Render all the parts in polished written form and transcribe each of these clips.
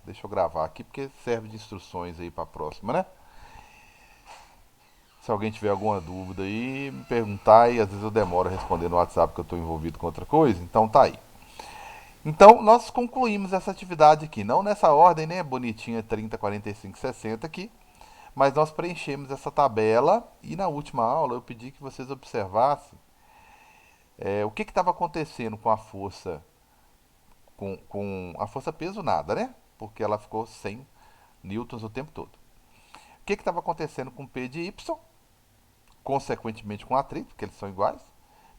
Deixa eu gravar aqui porque serve de instruções aí para a próxima, né? Se alguém tiver alguma dúvida aí, me perguntar e às vezes eu demoro a responder no WhatsApp porque eu estou envolvido com outra coisa, então tá aí. Então nós concluímos essa atividade aqui, não nessa ordem, né? Bonitinha 30, 45, 60 aqui, mas nós preenchemos essa tabela e na última aula eu pedi que vocês observassem o que estava acontecendo com a força, com a força peso nada, né? Porque ela ficou 100 newtons o tempo todo. O que estava acontecendo com P de Y, consequentemente com atrito, porque eles são iguais.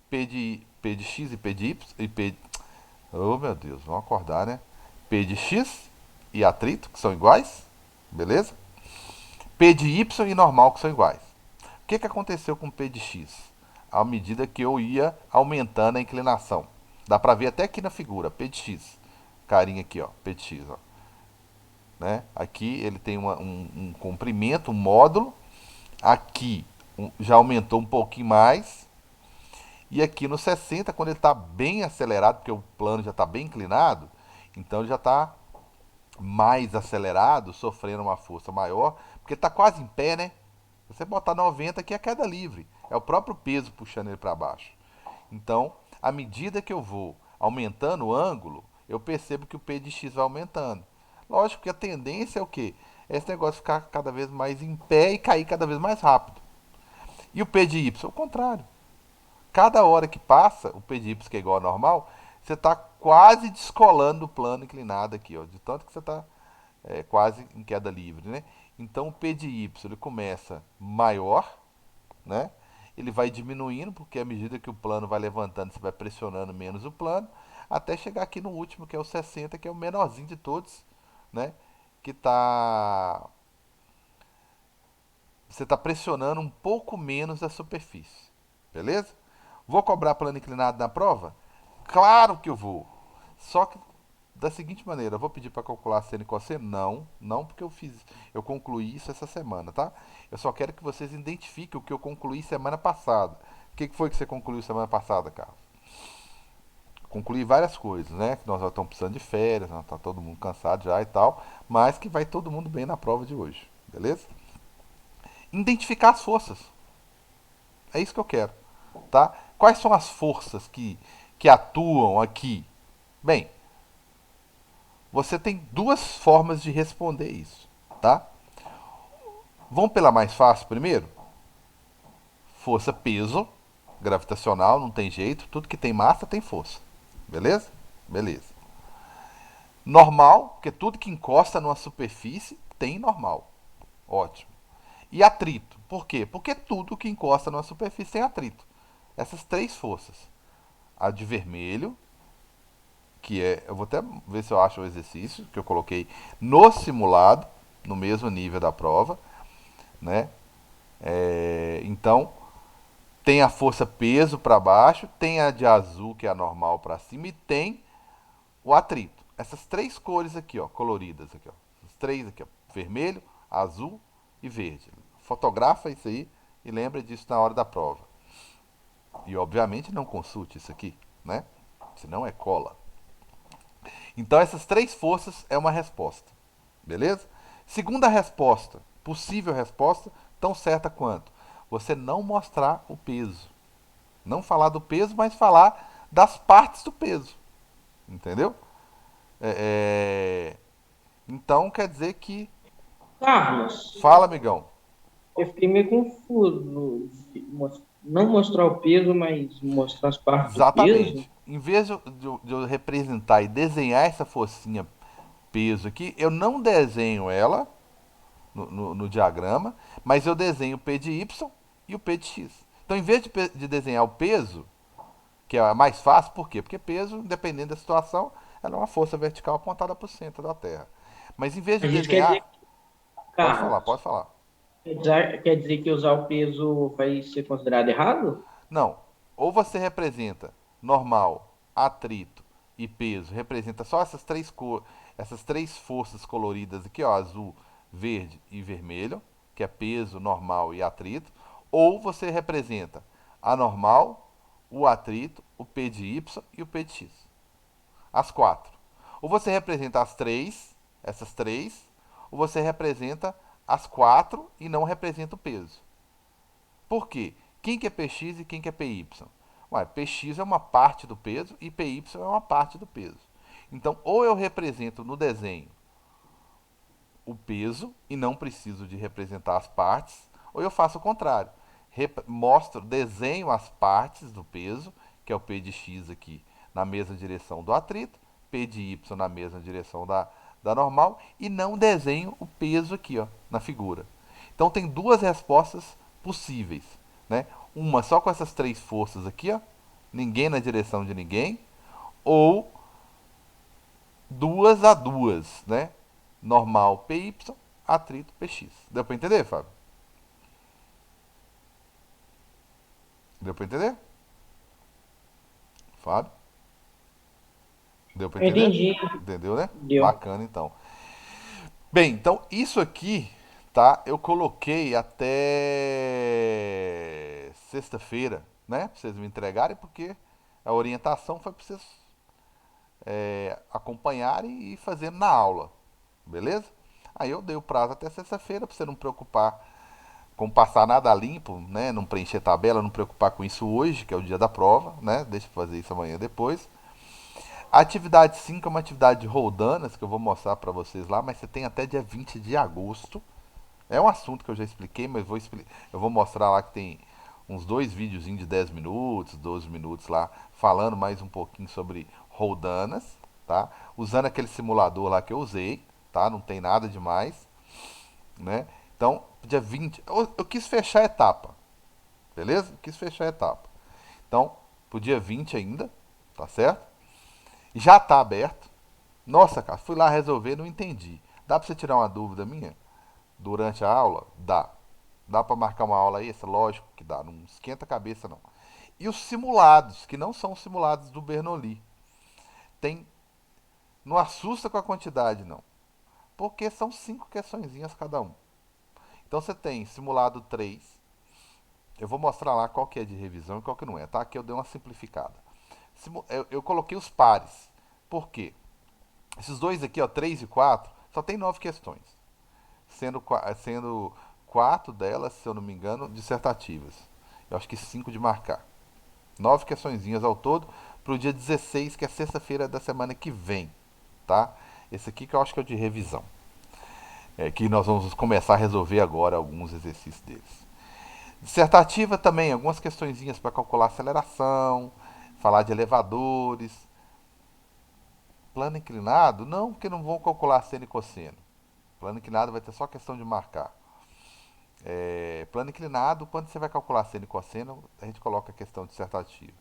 P de X e P de Y e P. Oh meu Deus, vamos acordar, né? P de X e atrito, que são iguais, beleza? P de Y e normal, que são iguais. O que aconteceu com P de X? À medida que eu ia aumentando a inclinação. Dá pra ver até aqui na figura, P de X. Carinha aqui, ó, P de X, ó. Né? Aqui ele tem um comprimento, um módulo. Aqui já aumentou um pouquinho mais. E aqui no 60, quando ele está bem acelerado, porque o plano já está bem inclinado, então ele já está mais acelerado, sofrendo uma força maior, porque ele está quase em pé, né? Se você botar 90 aqui é queda livre. É o próprio peso puxando ele para baixo. Então, à medida que eu vou aumentando o ângulo, eu percebo que o P de X vai aumentando. Lógico que a tendência é o quê? É esse negócio ficar cada vez mais em pé e cair cada vez mais rápido. E o P de Y? O contrário. Cada hora que passa, o P de Y, que é igual ao normal, você está quase descolando o plano inclinado aqui, ó, de tanto que você está quase em queda livre, né? Então o P de Y ele começa maior, né? Ele vai diminuindo, porque à medida que o plano vai levantando, você vai pressionando menos o plano, até chegar aqui no último, que é o 60, que é o menorzinho de todos, né? Que tá. Você está pressionando um pouco menos a superfície. Beleza? Vou cobrar plano inclinado na prova? Claro que eu vou. Só que da seguinte maneira, eu vou pedir para calcular seno e cosseno? Não, não porque eu concluí isso essa semana, tá? Eu só quero que vocês identifiquem o que eu concluí semana passada. O que foi que você concluiu semana passada, Carlos? Concluí várias coisas, né? Que nós já estamos precisando de férias, tá todo mundo cansado já e tal, mas que vai todo mundo bem na prova de hoje, beleza? Identificar as forças. É isso que eu quero, tá? Quais são as forças que atuam aqui? Bem, você tem duas formas de responder isso, tá? Vamos pela mais fácil primeiro? Força peso gravitacional, não tem jeito, tudo que tem massa tem força. Beleza? Beleza. Normal, porque tudo que encosta numa superfície tem normal. Ótimo. E atrito. Por quê? Porque tudo que encosta numa superfície tem atrito. Essas três forças. A de vermelho, que é. Eu vou até ver se eu acho o exercício que eu coloquei no simulado, no mesmo nível da prova, né? Então, tem a força peso para baixo, tem a de azul, que é a normal para cima, e tem o atrito. Essas três cores aqui, ó, coloridas aqui, ó. As três aqui, ó, vermelho, azul e verde. Fotografa isso aí e lembra disso na hora da prova. E obviamente não consulte isso aqui, né? Senão é cola. Então essas três forças é uma resposta. Beleza? Segunda resposta, possível resposta, tão certa quanto você não mostrar o peso. Não falar do peso, mas falar das partes do peso. Entendeu? É, Então quer dizer que. Carlos, Fala, amigão. eu fiquei meio confuso. Não mostrar o peso, mas mostrar as partes do peso. Exatamente. Em vez de eu representar e desenhar essa forcinha peso aqui, eu não desenho ela no diagrama, mas eu desenho o P de Y e o P de X. Então, em vez de desenhar o peso, que é mais fácil, por quê? Porque peso, dependendo da situação, ela é uma força vertical apontada para o centro da Terra. Mas em vez de A gente quer dizer, desenhar, pode falar, Carlos, pode falar. quer dizer que usar o peso vai ser considerado errado? Não, ou você representa normal, atrito e peso, representa só essas três forças coloridas aqui, ó, azul, verde e vermelho, que é peso, normal e atrito, ou você representa a normal, o atrito, o P de Y e o P de X. As quatro. Ou você representa as três, essas três, ou você representa as quatro e não representa o peso. Por quê? Quem que é PX e quem que é PY? Ué, PX é uma parte do peso e PY é uma parte do peso. Então, ou eu represento no desenho o peso e não preciso de representar as partes, ou eu faço o contrário. Mostro, desenho as partes do peso, que é o P de X aqui na mesma direção do atrito, P de Y na mesma direção da normal, e não desenho o peso aqui ó, na figura. Então tem duas respostas possíveis. Né? Uma só com essas três forças aqui, ó, ninguém na direção de ninguém, ou duas a duas, né? Normal PY, atrito PX. Deu para entender, Fábio? Deu para entender? Fábio? Deu para Eu entender? entendi. Entendeu, né? Deu. Bacana, então. Bem, então isso aqui, tá? Eu coloquei até sexta-feira, né? Pra vocês me entregarem, porque a orientação foi para vocês acompanharem e fazendo na aula, beleza? Aí eu dei o prazo até sexta-feira para você não preocupar com passar nada limpo, né? Não preencher tabela, não preocupar com isso hoje, que é o dia da prova, né? Deixa eu fazer isso amanhã depois. A atividade 5 é uma atividade de roldanas que eu vou mostrar para vocês lá, mas você tem até dia 20 de agosto. É um assunto que eu já expliquei, mas eu vou mostrar lá que tem uns dois videozinhos de 10 minutos, 12 minutos lá, falando mais um pouquinho sobre roldanas, tá? Usando aquele simulador lá que eu usei, tá? Não tem nada demais, né? Então, dia 20, eu quis fechar a etapa, beleza? Eu quis fechar a etapa. Então, pro dia 20 ainda, tá certo? Já tá aberto. Nossa, cara, fui lá resolver, não entendi. Dá pra você tirar uma dúvida minha durante a aula? Dá. Dá pra marcar uma aula extra? Lógico que dá, não esquenta a cabeça não. E os simulados, que não são os simulados do Bernoulli. Tem, não assusta com a quantidade não, porque são 5 questõezinhas cada um. Então você tem simulado 3. Eu vou mostrar lá qual que é de revisão e qual que não é, tá? Aqui eu dei uma simplificada. Eu coloquei os pares. Por quê? Esses dois aqui, ó, 3 e 4, só tem 9 questões. Sendo 4 delas, se eu não me engano, dissertativas. Eu acho que 5 de marcar. 9 questõezinhas ao todo para o dia 16, que é sexta-feira da semana que vem, tá? Esse aqui que eu acho que é o de revisão. É, que nós vamos começar a resolver agora alguns exercícios deles. Dissertativa também, algumas questõezinhas para calcular aceleração, falar de elevadores. Plano inclinado, não, porque não vão calcular seno e cosseno. Plano inclinado vai ter só questão de marcar. Plano inclinado, quando você vai calcular seno e cosseno, a gente coloca a questão dissertativa.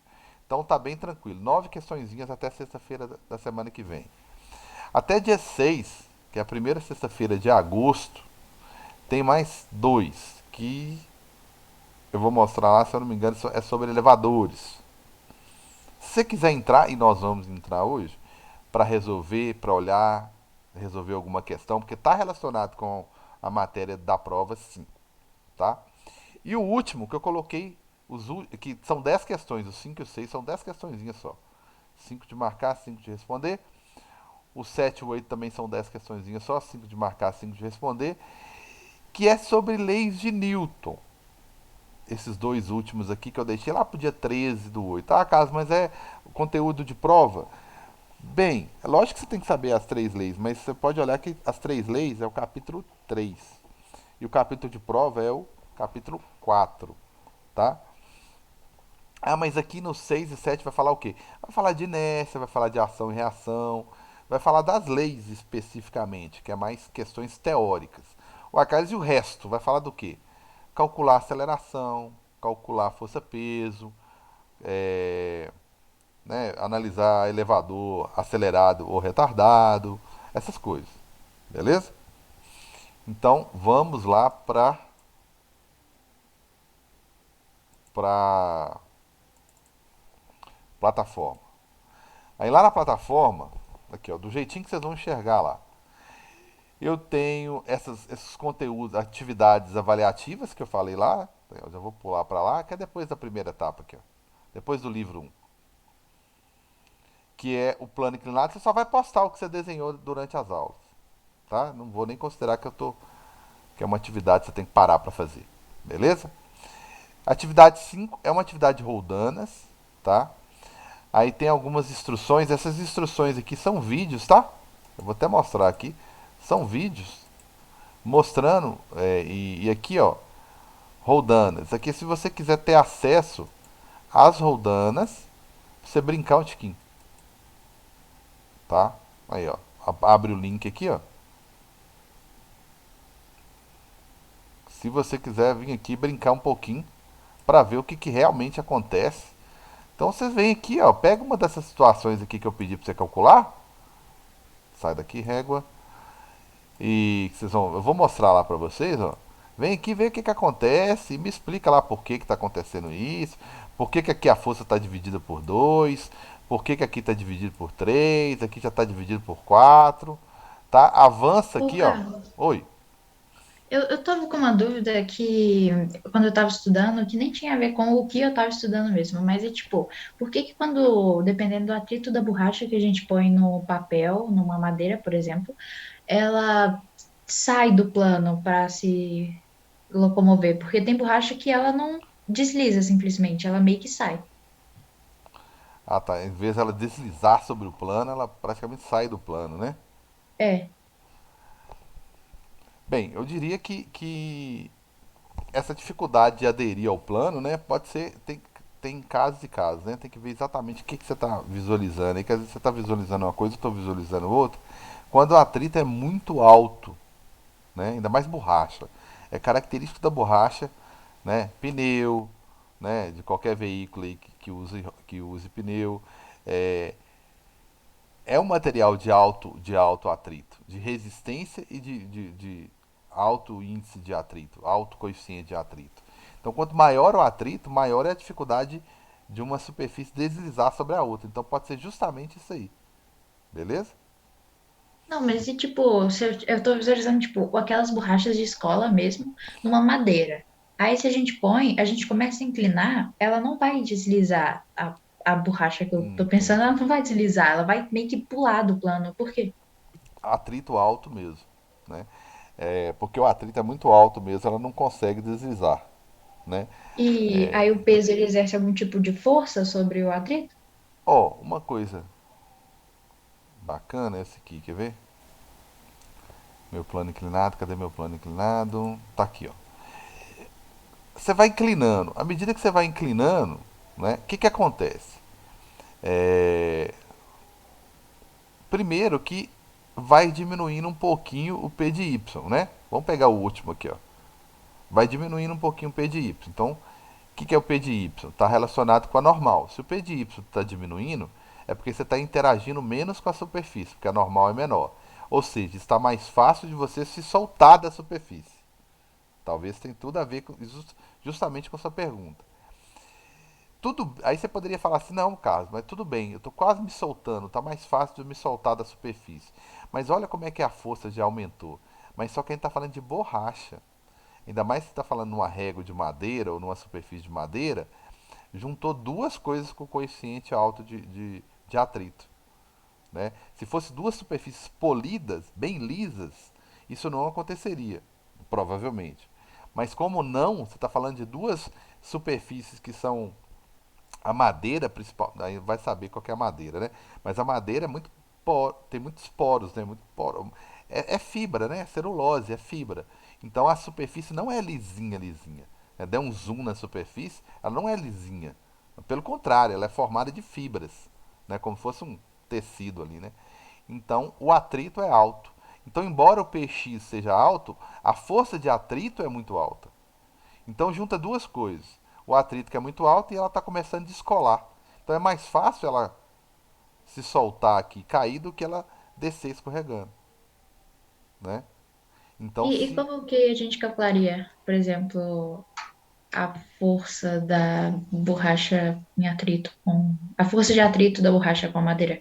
Então tá bem tranquilo. 9 questõezinhas até sexta-feira da semana que vem. Até dia 6, que é a primeira sexta-feira de agosto, tem mais dois que eu vou mostrar lá, se eu não me engano, é sobre elevadores. Se você quiser entrar, e nós vamos entrar hoje, para resolver, para olhar, resolver alguma questão, porque está relacionado com a matéria da prova, sim, tá? E o último que eu coloquei, que são 10 questões, os 5 e o 6 são 10 questõezinhas só. 5 de marcar, 5 de responder. O 7 e o 8 também são 10 questõezinhas só, 5 de marcar, 5 de responder, que é sobre leis de Newton. Esses dois últimos aqui que eu deixei lá pro dia 13 do 8. Ah, Carlos, mas é conteúdo de prova? Bem, é lógico que você tem que saber as três leis, mas você pode olhar que as três leis é o capítulo 3. E o capítulo de prova é o capítulo 4, tá? Ah, mas aqui no 6 e 7 vai falar o quê? Vai falar de inércia, vai falar de ação e reação, vai falar das leis especificamente, que é mais questões teóricas. O Arcades e o resto vai falar do quê? Calcular aceleração, calcular força-peso, é, né, analisar elevador acelerado ou retardado, essas coisas. Beleza? Então vamos lá para plataforma. Aí lá na plataforma, aqui ó, do jeitinho que vocês vão enxergar lá, eu tenho esses conteúdos, atividades avaliativas que eu falei lá. Eu já vou pular para lá, que é depois da primeira etapa aqui, ó. Depois do livro um, que é o plano inclinado. Você só vai postar o que você desenhou durante as aulas. tá? Não vou nem considerar que é uma atividade que você tem que parar para fazer, beleza? Atividade 5 é uma atividade de roldanas, tá? Aí tem algumas instruções, essas instruções aqui são vídeos, tá? Eu vou até mostrar aqui. São vídeos mostrando, e aqui ó, roldanas. Aqui se você quiser ter acesso às roldanas, você brincar um tiquinho, tá? Aí ó, abre o link aqui ó. Se você quiser vir aqui brincar um pouquinho para ver o que realmente acontece. Então vocês vêm aqui, ó, pega uma dessas situações aqui que eu pedi para você calcular. Sai daqui, régua. E eu vou mostrar lá para vocês, ó. Vem aqui ver o que acontece e me explica lá por que está acontecendo isso, por que aqui a força está dividida por 2, por que aqui está dividido por 3, aqui já está dividido por 4, tá? Avança Ô, aqui, ó. Carlos, Oi. eu tava com uma dúvida que, quando eu tava estudando, que nem tinha a ver com o que eu tava estudando mesmo, mas é tipo, por que que quando, dependendo do atrito da borracha que a gente põe no papel, numa madeira, por exemplo, ela sai do plano para se locomover? Porque tem borracha que ela não desliza simplesmente, ela meio que sai. Ah, tá. Em vez dela deslizar sobre o plano, ela praticamente sai do plano, né? É. Bem, eu diria que essa dificuldade de aderir ao plano, né, pode ser, tem casos e casos, né? Tem que ver exatamente o que você está visualizando. Aí que às vezes você está visualizando uma coisa, eu estou visualizando outra. Quando o atrito é muito alto, né, ainda mais borracha, é característico da borracha, né, pneu, né, de qualquer veículo aí que use pneu, é, é um material de alto atrito, de resistência e de alto índice de atrito, alto coeficiente de atrito. Então, quanto maior o atrito, maior é a dificuldade de uma superfície deslizar sobre a outra. Então, pode ser justamente isso aí, beleza? Não, mas e tipo, se eu tô visualizando, tipo, aquelas borrachas de escola mesmo, numa madeira. Aí se a gente põe, a gente começa a inclinar, ela não vai deslizar. A borracha que eu tô pensando, ela Entendi. não vai deslizar, ela vai meio que pular do plano. Por quê? Atrito alto mesmo, né? Porque o atrito é muito alto mesmo, ela não consegue deslizar, né? E aí o peso ele exerce algum tipo de força sobre o atrito? Ó, uma coisa bacana essa aqui, quer ver? Meu plano inclinado, cadê meu plano inclinado? Tá aqui, ó. Você vai inclinando. À medida que você vai inclinando, né? O que acontece? É, Primeiro que vai diminuindo um pouquinho o P de Y, né? Vamos pegar o último aqui, ó. Vai diminuindo um pouquinho o P de Y. Então, o que é o P de Y? Está relacionado com a normal. Se o P de Y está diminuindo, é porque você está interagindo menos com a superfície, porque a normal é menor. Ou seja, está mais fácil de você se soltar da superfície. Talvez tenha tudo a ver justamente com a sua pergunta. Aí você poderia falar assim, não, Carlos, mas tudo bem, eu estou quase me soltando, tá mais fácil de eu me soltar da superfície. Mas olha como é que a força já aumentou. Mas só que a gente está falando de borracha. Ainda mais se está falando numa régua de madeira ou numa superfície de madeira, juntou duas coisas com coeficiente alto de atrito. Né? Se fosse duas superfícies polidas, bem lisas, isso não aconteceria, provavelmente. Mas como não, você está falando de duas superfícies que são a madeira principal, aí vai saber qual que é a madeira, né? Mas a madeira é tem muitos poros, né? É fibra, né? É celulose, é fibra. Então a superfície não é lisinha, lisinha. Né? Der um zoom na superfície, ela não é lisinha. Pelo contrário, ela é formada de fibras, né? Como se fosse um tecido ali, né? Então o atrito é alto. Então, embora o px seja alto, a força de atrito é muito alta. Então junta duas coisas. O atrito que é muito alto e ela está começando a descolar. Então é mais fácil ela se soltar aqui, cair, do que ela descer escorregando, né? Então E se como que a gente calcularia, por exemplo, a força da borracha em atrito com... A força de atrito da borracha com a madeira?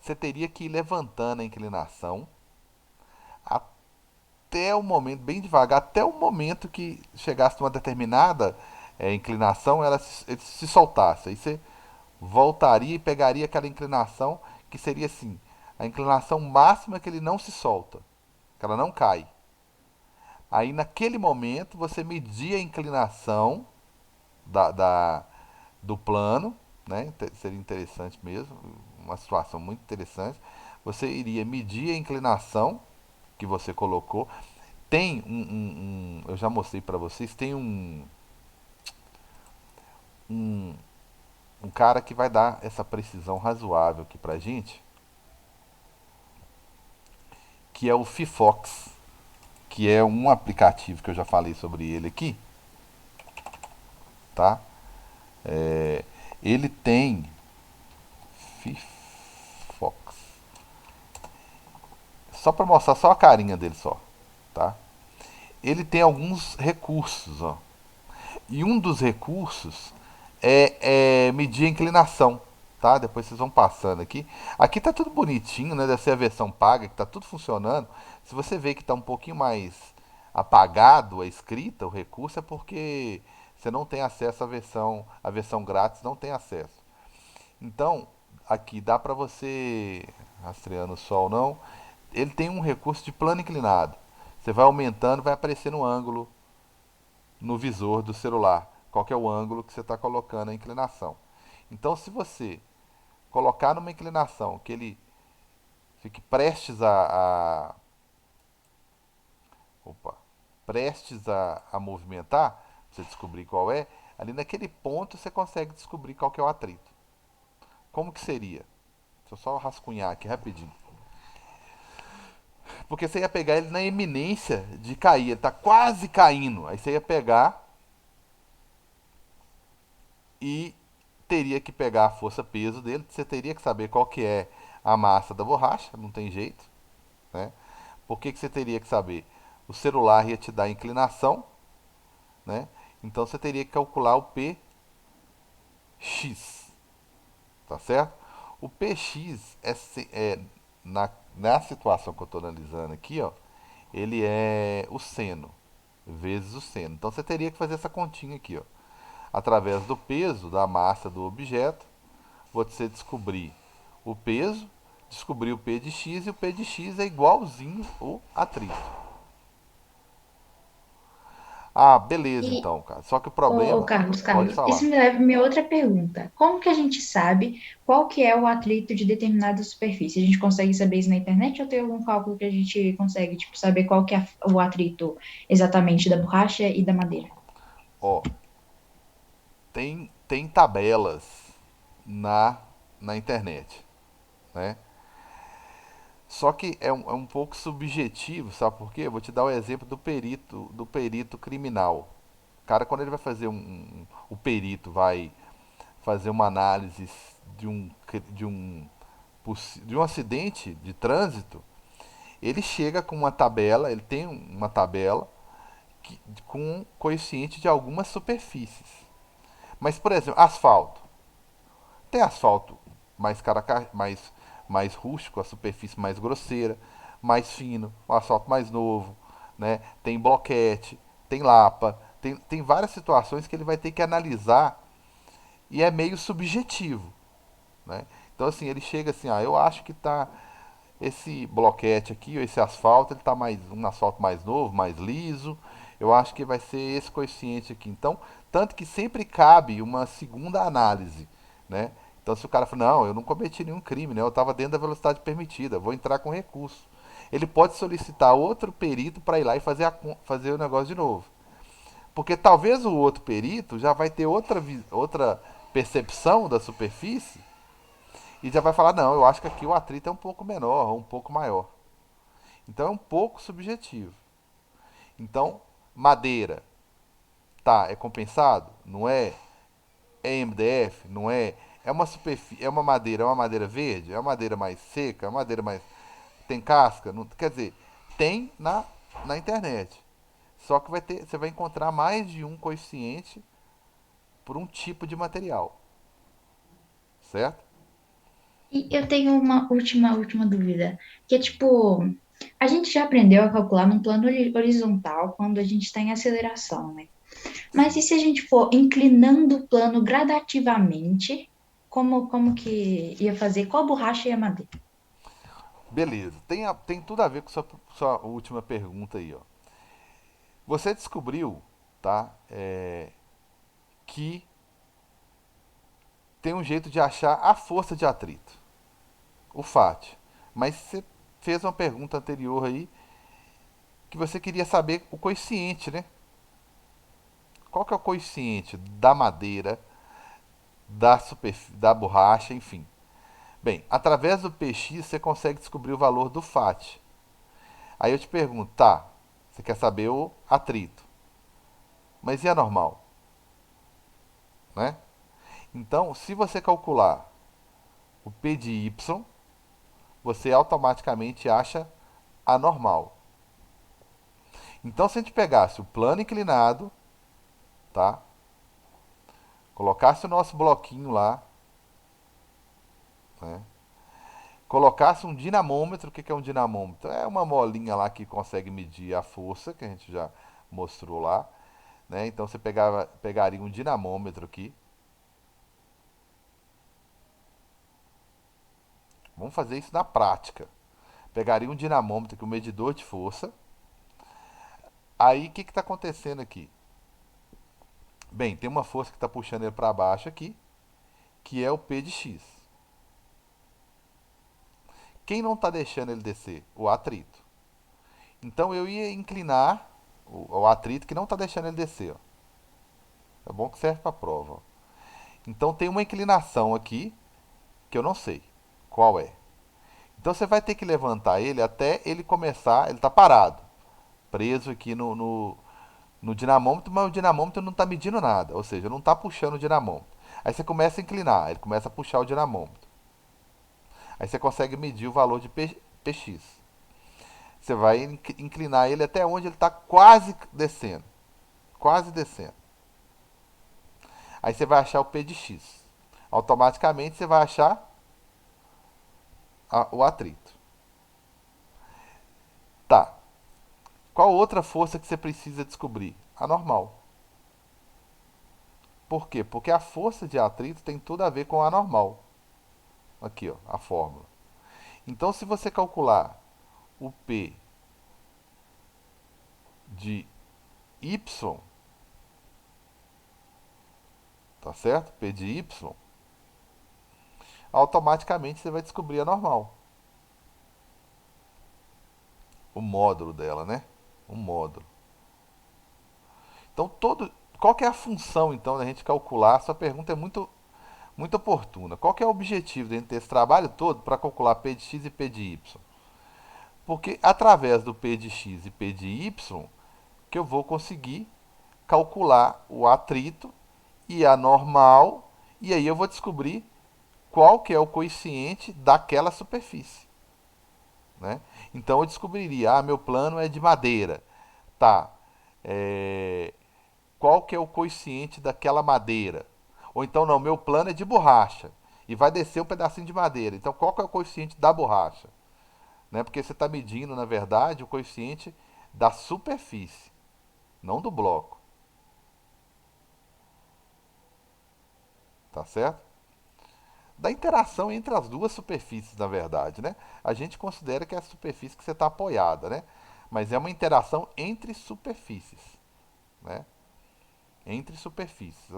você teria que ir levantando a inclinação até o momento, bem devagar, até o momento que chegasse a uma determinada inclinação, ele se soltasse. Aí você voltaria e pegaria aquela inclinação que seria assim, A inclinação máxima é que ele não se solta, que ela não cai. Aí naquele momento você media a inclinação do plano, né? Seria interessante mesmo, uma situação muito interessante. Você iria medir a inclinação que você colocou. Tem eu já mostrei para vocês, tem um, um cara que vai dar essa precisão razoável aqui pra gente, que é o Fifox, que é um aplicativo que eu já falei sobre ele aqui, tá? É, ele tem Fifox, só para mostrar só a carinha dele só, tá? Ele tem alguns recursos, ó. E um dos recursos é medir a inclinação, tá? Depois vocês vão passando aqui. Aqui tá tudo bonitinho, né? Deve ser a versão paga, que tá tudo funcionando. Se você vê que tá um pouquinho mais apagado a escrita, o recurso, é porque você não tem acesso à versão grátis não tem acesso. Então, aqui dá para você, rastreando o sol não, ele tem um recurso de plano inclinado. Você vai aumentando, vai aparecendo um ângulo no visor do celular. Qual que é o ângulo que você está colocando a inclinação. Então, se você colocar numa inclinação que ele fique prestes opa, prestes a movimentar, você descobrir qual é, ali naquele ponto você consegue descobrir qual que é o atrito. Como que seria? Deixa eu só rascunhar aqui rapidinho. Porque você ia pegar ele na iminência de cair, ele está quase caindo. Aí você ia pegar e teria que pegar a força-peso dele, você teria que saber qual que é a massa da borracha, não tem jeito, né? Por que você teria que saber? O celular ia te dar a inclinação, né? Então você teria que calcular o PX, tá certo? O PX na situação que eu estou analisando aqui, ó, ele é o seno vezes o seno. Então você teria que fazer essa continha aqui, ó. Através do peso da massa do objeto, você descobrir o peso, descobrir o P de x, e o P de x é igualzinho o atrito. Ah, beleza E, então, cara. Só que o ô, problema, Carlos, pode Carlos, isso falar. me leva a minha outra pergunta. Como que a gente sabe qual que é o atrito de determinada superfície? A gente consegue saber isso na internet ou tem algum cálculo que a gente consegue, tipo, saber qual que é o atrito exatamente da borracha e da madeira? Ó, tem tabelas na, na internet, né? Só que é um pouco subjetivo, sabe por quê? Eu vou te dar o exemplo do perito criminal. O cara, quando ele vai fazer o perito vai fazer uma análise de de um, de um acidente de trânsito, ele chega com uma tabela, ele tem uma tabela com um coeficiente de algumas superfícies. Mas, por exemplo, asfalto. Tem asfalto mais rústico, a superfície mais grosseira, mais fino, o asfalto mais novo, né? Tem bloquete, tem lapa, tem várias situações que ele vai ter que analisar e é meio subjetivo, né? Então assim, ele chega assim, ah, eu acho que tá esse bloquete aqui, ou esse asfalto, ele tá mais um asfalto mais novo, mais liso. Eu acho que vai ser esse coeficiente aqui. Então, tanto que sempre cabe uma segunda análise, né? Então, se o cara fala, não, eu não cometi nenhum crime, né? Eu estava dentro da velocidade permitida, vou entrar com recurso. Ele pode solicitar outro perito para ir lá e fazer o negócio de novo. Porque talvez o outro perito já vai ter outra percepção da superfície e já vai falar, não, eu acho que aqui o atrito é um pouco menor, ou um pouco maior. Então é um pouco subjetivo. Então, madeira, tá, é compensado? Não é? É MDF? Não é? É uma madeira verde? É uma madeira mais seca? É uma madeira mais. Tem casca? Não, quer dizer, tem na internet. Só que você vai encontrar mais de um coeficiente por um tipo de material. Certo? E eu tenho uma última dúvida, que é tipo, a gente já aprendeu a calcular num plano horizontal quando a gente está em aceleração, né? Mas e se a gente for inclinando o plano gradativamente, como que ia fazer? Qual borracha e a madeira? Beleza. Tem tudo a ver com sua última pergunta aí, ó. Você descobriu, tá? Que tem um jeito de achar a força de atrito, o FAT. Mas você fez uma pergunta anterior aí que você queria saber o coeficiente, né? Qual que é o coeficiente da madeira, da borracha, enfim. Bem, através do PX você consegue descobrir o valor do FAT. Aí eu te pergunto, tá, você quer saber o atrito, mas e a normal, né? Então, se você calcular o P de Y, você automaticamente acha a normal. Então, se a gente pegasse o plano inclinado, tá? Colocasse o nosso bloquinho lá, né? Colocasse um dinamômetro, o que é um dinamômetro? É uma molinha lá que consegue medir a força, que a gente já mostrou lá, né? Então você pegaria um dinamômetro aqui. Vamos fazer isso na prática. Pegaria um dinamômetro, que é um medidor de força. Aí o que está acontecendo aqui? Bem, tem uma força que está puxando ele para baixo aqui, que é o P de X. Quem não está deixando ele descer? O atrito. Então eu ia inclinar o atrito que não está deixando ele descer. Ó. É bom que serve para a prova. Ó. Então tem uma inclinação aqui que eu não sei qual é. Então você vai ter que levantar ele até ele começar. Ele está parado, preso aqui no dinamômetro, mas o dinamômetro não está medindo nada, ou seja, não está puxando o dinamômetro. Aí você começa a inclinar, ele começa a puxar o dinamômetro. Aí você consegue medir o valor de PX. Você vai inclinar ele até onde ele está quase descendo. Quase descendo. Aí você vai achar o P de X. Automaticamente você vai achar o atrito. Tá. Qual outra força que você precisa descobrir? A normal. Por quê? Porque a força de atrito tem tudo a ver com a normal. Aqui, ó, a fórmula. Então, se você calcular o P de Y, tá certo? P de Y, automaticamente você vai descobrir a normal. O módulo dela, né? O módulo. Então, qual que é a função, então, da gente calcular? Sua pergunta é muito oportuna. Qual que é o objetivo de gente ter esse trabalho todo para calcular P de X e P de Y? Porque através do P de X e P de Y, que eu vou conseguir calcular o atrito e a normal, e aí eu vou descobrir qual que é o coeficiente daquela superfície, né? Então eu descobriria, meu plano é de madeira, tá? É, qual que é o coeficiente daquela madeira? Ou então não, meu plano é de borracha e vai descer um pedacinho de madeira. Então qual que é o coeficiente da borracha? Né? Porque você está medindo, na verdade, o coeficiente da superfície, não do bloco, tá certo? Da interação entre as duas superfícies, na verdade, né? A gente considera que é a superfície que você está apoiada, né? Mas é uma interação entre superfícies, né? Entre superfícies.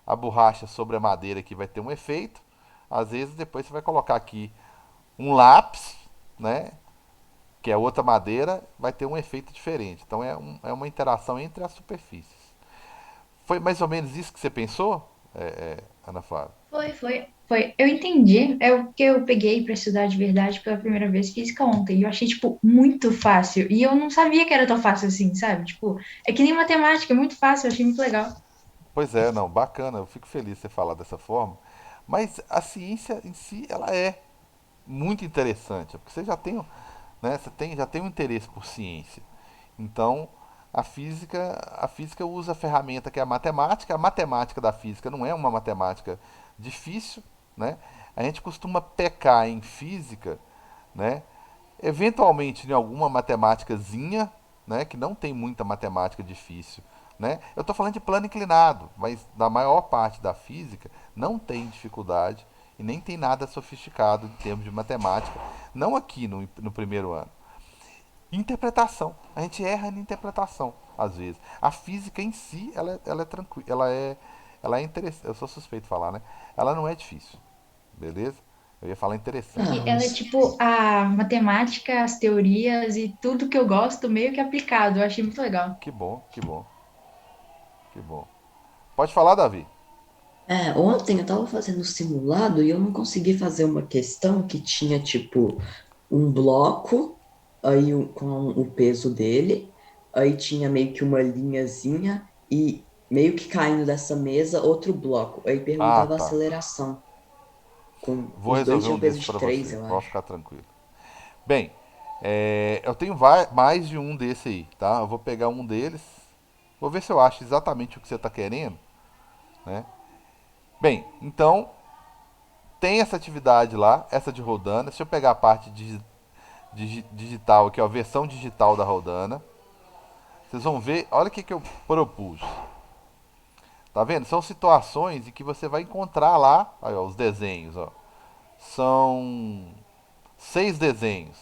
A borracha sobre a madeira aqui vai ter um efeito. Às vezes depois você vai colocar aqui um lápis, né? Que é outra madeira, vai ter um efeito diferente. Então é uma interação entre as superfícies. Foi mais ou menos isso que você pensou, Ana Flávia? Foi. Eu entendi. É o que eu peguei para estudar de verdade pela primeira vez física ontem. E eu achei, tipo, muito fácil. E eu não sabia que era tão fácil assim, sabe? Tipo, é que nem matemática, é muito fácil, eu achei muito legal. Pois é, não, bacana, eu fico feliz de você falar dessa forma. Mas a ciência em si, ela é muito interessante, porque você já tem, né, já tem um interesse por ciência. Então, a física usa a ferramenta que é a matemática da física não é uma matemática difícil, né? A gente costuma pecar em física, né? Eventualmente em alguma matemáticazinha, né, que não tem muita matemática difícil, né? Eu estou falando de plano inclinado, mas na maior parte da física não tem dificuldade e nem tem nada sofisticado em termos de matemática, não aqui no primeiro ano. Interpretação. A gente erra na interpretação, às vezes. A física em si, ela é tranquila, ela é interessante. Eu sou suspeito de falar, né? Ela não é difícil, beleza? Eu ia falar interessante. Que Ah, ela é tipo a matemática, as teorias e tudo que eu gosto meio que aplicado. Eu achei muito legal. Que bom, que bom, que bom. Pode falar, Davi. ontem eu tava fazendo um simulado e eu não consegui fazer uma questão que tinha, tipo, um bloco, com o peso dele, aí tinha meio que uma linhazinha e meio que caindo dessa mesa outro bloco. Aí Ah, perguntava a tá. aceleração, com Vou os dois resolver tinham um peso desses de para 3 você. eu Pode acho. ficar tranquilo. Bem, eu tenho mais de um desse aí, tá? Eu vou pegar um deles. Vou ver se eu acho exatamente o que você está querendo, né? Bem, então tem essa atividade lá, essa de Rodana. Se eu pegar a parte digital aqui, ó, a versão digital da Rodana, vocês vão ver, olha o que eu propus. Tá vendo? São situações em que você vai encontrar lá, aí, ó, os desenhos, ó. São 6 desenhos,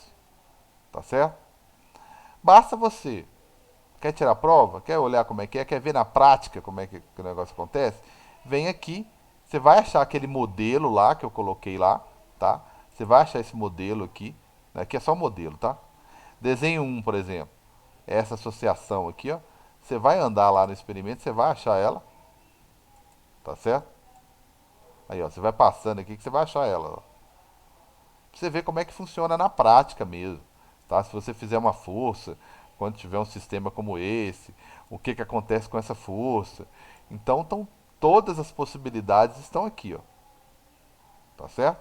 tá certo? Basta você, quer tirar a prova, quer olhar como é que é, quer ver na prática como é que o negócio acontece, vem aqui, você vai achar aquele modelo lá que eu coloquei lá, tá? Você vai achar esse modelo aqui, né? Aqui é só o modelo, tá? Desenho um, por exemplo, é essa associação aqui, ó. Você vai andar lá no experimento, você vai achar ela, tá certo? Aí, ó, você vai passando aqui que você vai achar ela, ó. Pra você ver como é que funciona na prática mesmo, tá? Se você fizer uma força, quando tiver um sistema como esse, o que que acontece com essa força. Então, todas as possibilidades estão aqui, ó, tá certo?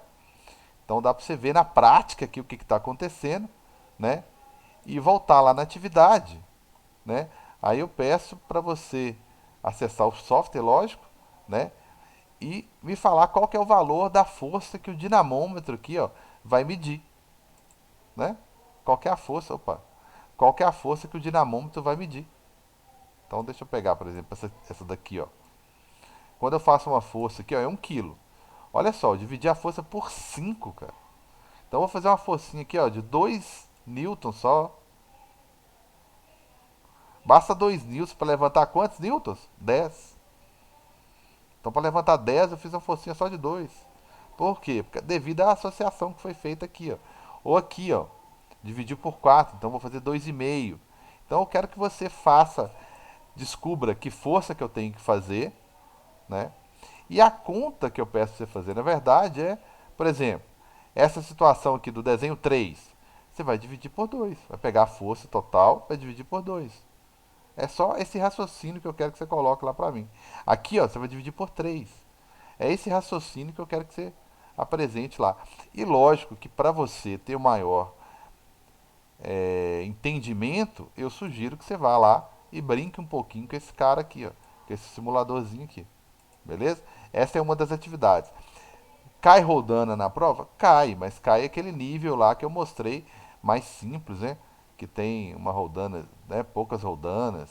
Então dá para você ver na prática aqui o que está acontecendo, né? E voltar lá na atividade, né? Aí eu peço para você acessar o software, lógico, né? E me falar qual que é o valor da força que o dinamômetro aqui, ó, vai medir, né? Qual que é a força, opa, qual que é a força que o dinamômetro vai medir. Então deixa eu pegar, por exemplo, essa daqui, ó. Quando eu faço uma força aqui, ó, é 1 quilo. Olha só, eu dividi a força por 5, cara. Então eu vou fazer uma forcinha aqui, ó, de 2 newtons só. Basta 2 newtons para levantar quantos newtons? 10. Então para levantar 10 eu fiz uma forcinha só de 2. Por quê? Porque devido à associação que foi feita aqui, ó. Ou aqui, ó, dividir por 4, então eu vou fazer 2,5. Então eu quero que você faça, descubra que força que eu tenho que fazer, né? E a conta que eu peço você fazer, na verdade, é, por exemplo, essa situação aqui do desenho 3. Você vai dividir por 2. Vai pegar a força total, vai dividir por 2. É só esse raciocínio que eu quero que você coloque lá pra mim. Aqui, ó, você vai dividir por 3. É esse raciocínio que eu quero que você apresente lá. E lógico que para você ter o maior entendimento, eu sugiro que você vá lá e brinque um pouquinho com esse cara aqui, ó, com esse simuladorzinho aqui. Beleza? Essa é uma das atividades. Cai rodando na prova? Cai, mas cai aquele nível lá que eu mostrei, mais simples, né? Que tem uma rodana, né? Poucas rodanas,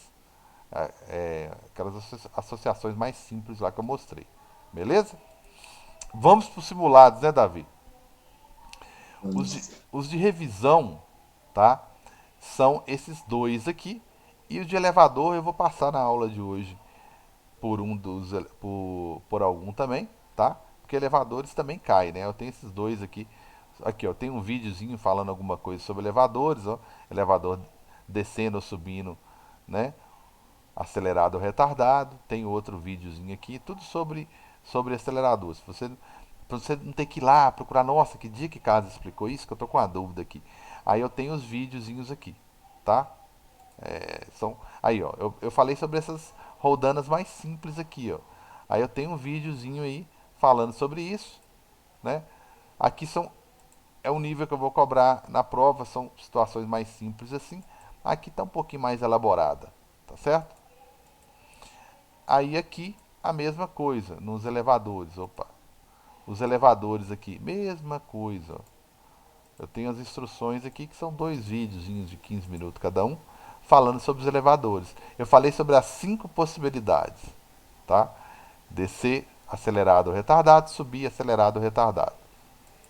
aquelas associações mais simples lá que eu mostrei. Beleza? Vamos para os simulados, né, Davi? Vamos. Os de revisão, tá? São esses dois aqui. E o de elevador eu vou passar na aula de hoje por por algum também, tá? Porque elevadores também caem, né? Eu tenho esses dois aqui. Aqui, ó, tem um videozinho falando alguma coisa sobre elevadores, ó. Elevador descendo ou subindo, né? Acelerado ou retardado. Tem outro videozinho aqui, tudo sobre acelerador. Se você, pra você não ter que ir lá procurar, nossa, que dia que Casa explicou isso, que eu tô com uma dúvida aqui. Aí eu tenho os videozinhos aqui, tá? Aí, ó, eu falei sobre essas roldanas mais simples aqui, ó. Aí eu tenho um videozinho aí falando sobre isso, né? Aqui é o nível que eu vou cobrar na prova, são situações mais simples assim. Aqui tá um pouquinho mais elaborada, tá certo? Aí aqui a mesma coisa nos elevadores, opa. Os elevadores aqui, mesma coisa, ó. Eu tenho as instruções aqui que são 2 videozinhos de 15 minutos cada um, falando sobre os elevadores. Eu falei sobre as 5 possibilidades, tá? Descer acelerado ou retardado, subir, acelerado ou retardado.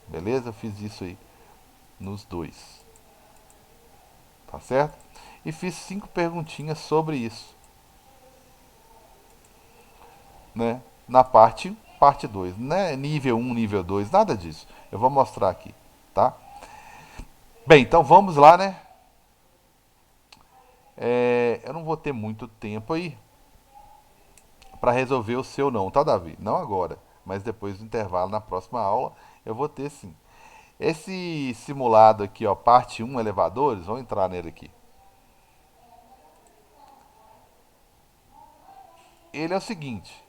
Beleza? Eu fiz isso aí nos dois. Tá certo? E fiz 5 perguntinhas sobre isso, né? Na parte 2, né? Nível 1, nível 2, nada disso. Eu vou mostrar aqui, tá? Bem, então vamos lá, né? Eu não vou ter muito tempo aí para resolver o seu não, tá, Davi? Não agora, mas depois do intervalo, na próxima aula, eu vou ter sim. Esse simulado aqui, ó, parte 1, elevadores, vamos entrar nele aqui. Ele é o seguinte,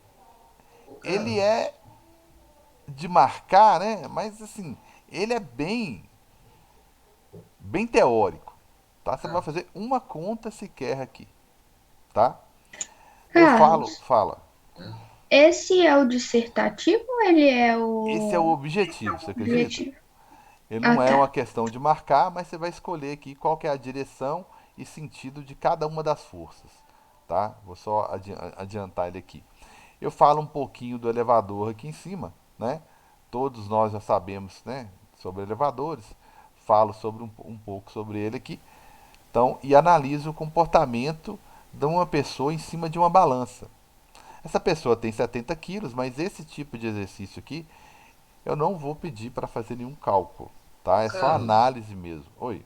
Ô, ele Carlos, é de marcar, né? Mas assim, ele é bem teórico, tá? Você não vai ah, fazer uma conta sequer aqui, tá? Eu falo, Carlos, fala. ah, esse é o dissertativo ou ele é Esse é o o objetivo, você acredita? objetivo? Ele Ah, não é tá. uma questão de marcar, mas você vai escolher aqui qual que é a direção e sentido de cada uma das forças, tá? Vou só adiantar ele aqui. Eu falo um pouquinho do elevador aqui em cima, né? Todos nós já sabemos, né, sobre elevadores. Falo sobre um pouco sobre ele aqui. Então, e analiso o comportamento de uma pessoa em cima de uma balança. Essa pessoa tem 70 quilos, mas esse tipo de exercício aqui eu não vou pedir para fazer nenhum cálculo, tá? É só Carlos, análise mesmo. Oi.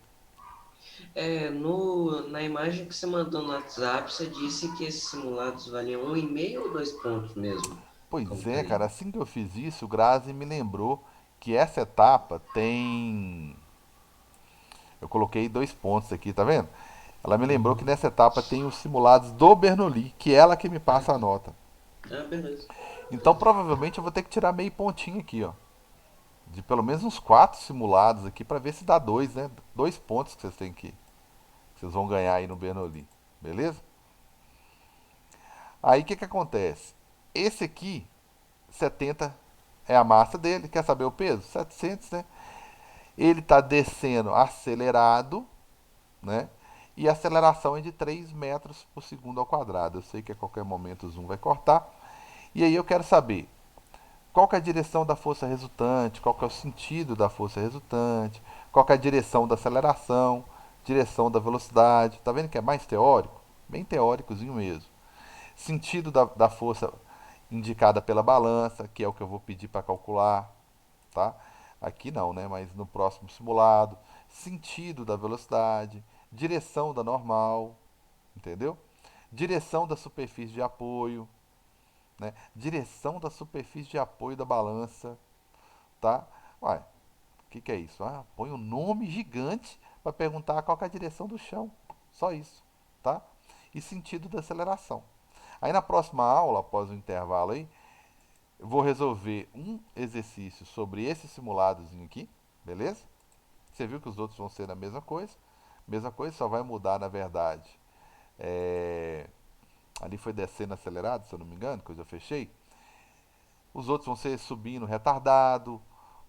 na imagem que você mandou no WhatsApp, você disse que esses simulados valiam 1,5 ou 2 pontos mesmo? Pois Como tá é, aí? cara, assim que eu fiz isso, o Grazi me lembrou que essa etapa tem. Eu coloquei 2 pontos aqui, tá vendo? Ela me lembrou que Uhum. nessa etapa tem os simulados do Bernoulli, que é ela que me Ah, passa a nota. beleza. Então provavelmente eu vou ter que tirar meio pontinho aqui, ó. De pelo menos uns 4 simulados aqui para ver se dá 2, né? 2 pontos que vocês têm que vocês vão ganhar aí no Bernoulli. Beleza? Aí o que acontece? Esse aqui, 70 é a massa dele. Quer saber o peso? 700, né? Ele está descendo acelerado, né? E a aceleração é de 3 metros por segundo ao quadrado. Eu sei que a qualquer momento o zoom vai cortar. E aí eu quero saber qual que é a direção da força resultante, qual que é o sentido da força resultante, qual que é a direção da aceleração, direção da velocidade. Tá vendo que é mais teórico? Bem teóricozinho mesmo. Sentido da força indicada pela balança, que é o que eu vou pedir para calcular, tá? Aqui não, né? Mas no próximo simulado. Sentido da velocidade, direção da normal, entendeu? Direção da superfície de apoio, né? Direção da superfície de apoio da balança, tá? Uai, o que é isso? Ah, põe um nome gigante para perguntar qual que é a direção do chão. Só isso, tá? E sentido da aceleração. Aí na próxima aula, após o intervalo aí, eu vou resolver um exercício sobre esse simuladozinho aqui, beleza? Você viu que os outros vão ser a mesma coisa. Mesma coisa, só vai mudar na verdade. É, ali foi descendo acelerado, se eu não me engano, que eu já fechei. Os outros vão ser subindo retardado,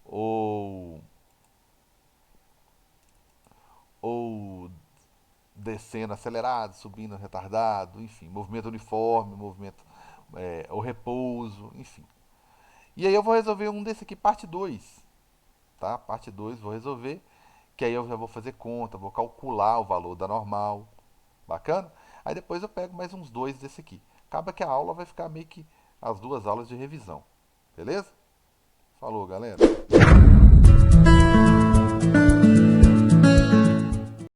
ou, ou descendo acelerado, subindo retardado, enfim, movimento uniforme, movimento ou repouso, enfim. E aí eu vou resolver um desse aqui, parte 2, tá? Parte 2 vou resolver, que aí eu já vou fazer conta, vou calcular o valor da normal, bacana? Aí depois eu pego mais uns 2 desse aqui. Acaba que a aula vai ficar meio que as 2 aulas de revisão, beleza? Falou, galera.